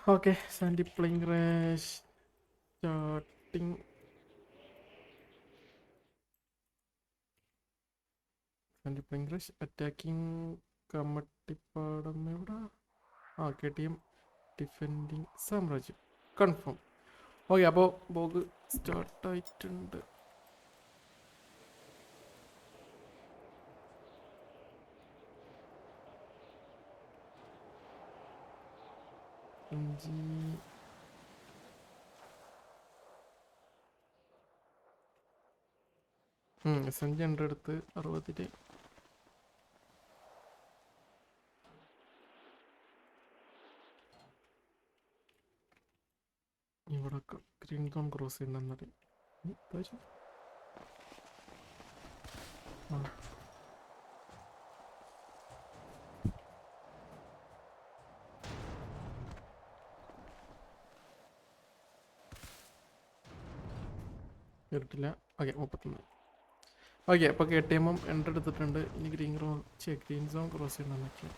Okay, Sandy playing race starting. Sandy playing race attacking Kamattipadam എവിടെ? ആ KTM defending സാമ്രാജ്യം confirm. Okay, അപ്പോൾ ബോഗ് സ്റ്റാർട്ടായിട്ടുണ്ട്. SMG ഉണ്ട് അടുത്ത് 60. ഇവിടെ ഗ്രീൻ സോൺ ക്രോസ് ചെയ്യുന്നറി കേട്ടില്ല. ഓക്കെ 31. ഓക്കെ, അപ്പോൾ KTM എൻ്റർ എടുത്തിട്ടുണ്ട്. ഇനി ഗ്രീൻ സോൺ ക്രോസ് ചെയ്യണം എന്നൊക്കെ.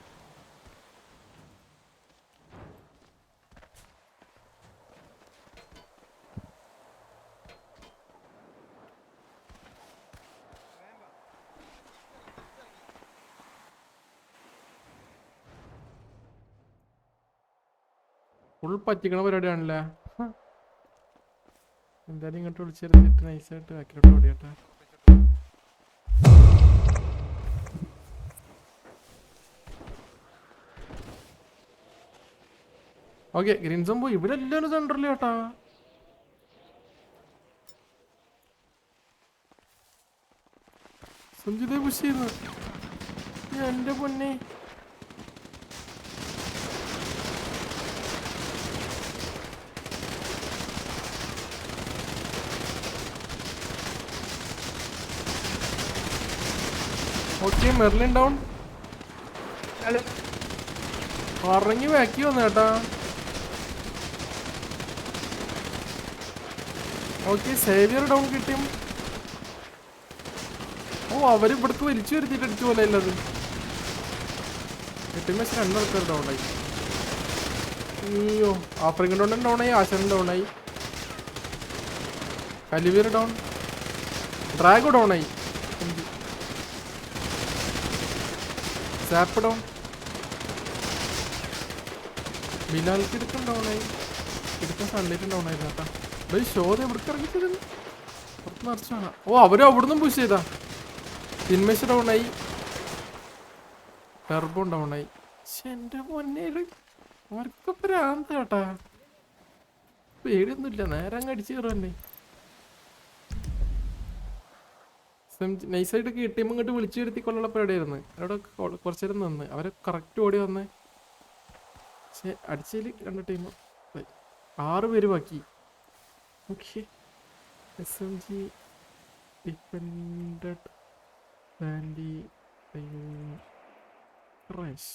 ഫുൾ പറ്റിക്കണ പരിപാടിയാണല്ലേ. എന്തായാലും ഇങ്ങോട്ട് വിളിച്ചെടുത്തിട്ട് നൈസായിട്ട് ബാക്കിലോട്ട് ഓടിയട്ടെ. ഓക്കെ, ഗ്രീൻ സോൺ പോയി. ഇവിടെ എല്ലാവരും സെൻറ്ററിൽ ചേട്ടാ. സഞ്ജിതേ പുഷ് ചെയ്യുന്നു. എൻ്റെ പൊന്നെ, ഓക്കെ മെർലിൻ ഡൗൺ. ഇറങ്ങി ബാക്കി വന്നു കേട്ടാ. ഓക്കെ, സേവിയർ ഡൗൺ കിട്ടിയും. ഓ, അവർ ഇവിടേക്ക് വലിച്ചു വരുത്തിയിട്ട് അടിച്ചു പോലെ അല്ലത്. കിട്ടിയ മെച്ച് 2 ആൾക്കാർ ഡൗണായി. അയ്യോ, ആഫ്രിക്കൻ ഡൗൺ ഡൗണായി, ആശാൻ ഡൗണായി, കലിവിയർ ഡൗൺ, ഡ്രാഗോ ഡൗണായി, സാപ്പ് ഡൗൺ, ബിലാൽക്ക് എടുക്കാൻ ഡൗണായി, എടുക്കാൻ സൺലൈറ്റും ഡൗണായി കേട്ടാ. ബൈ ഷോർ എവിടേക്ക് ഇറങ്ങിച്ചത്? പുറത്ത് നിറച്ചാണ്. ഓ, അവരും അവിടുന്ന് പുഷ് ചെയ്താ. ഇൻമേഷ് ഡൗണായി, ടർബോൺ ഡൗണായി. പക്ഷെ എൻ്റെ പൊന്നേല് അവർക്കൊക്കെ പ്രാന്ത് കേട്ടാ. പേടിയൊന്നുമില്ല, നേരെ അങ്ങ് അടിച്ചു കയറുമല്ലേ. നൈസായിട്ട് KTM ഇങ്ങോട്ട് വിളിച്ചു വരുത്തി കൊള്ളുള്ള പരിപാടിയായിരുന്നു. അവിടെ കുറച്ചു നേരം നിന്ന് അവരെ കറക്റ്റ് ഓടി വന്നേ. പക്ഷെ അടിച്ചതിൽ 2 ടീം 6 പേര് ബാക്കി. Okay, SMG ഡിഫൻഡഡ് Sandy crash.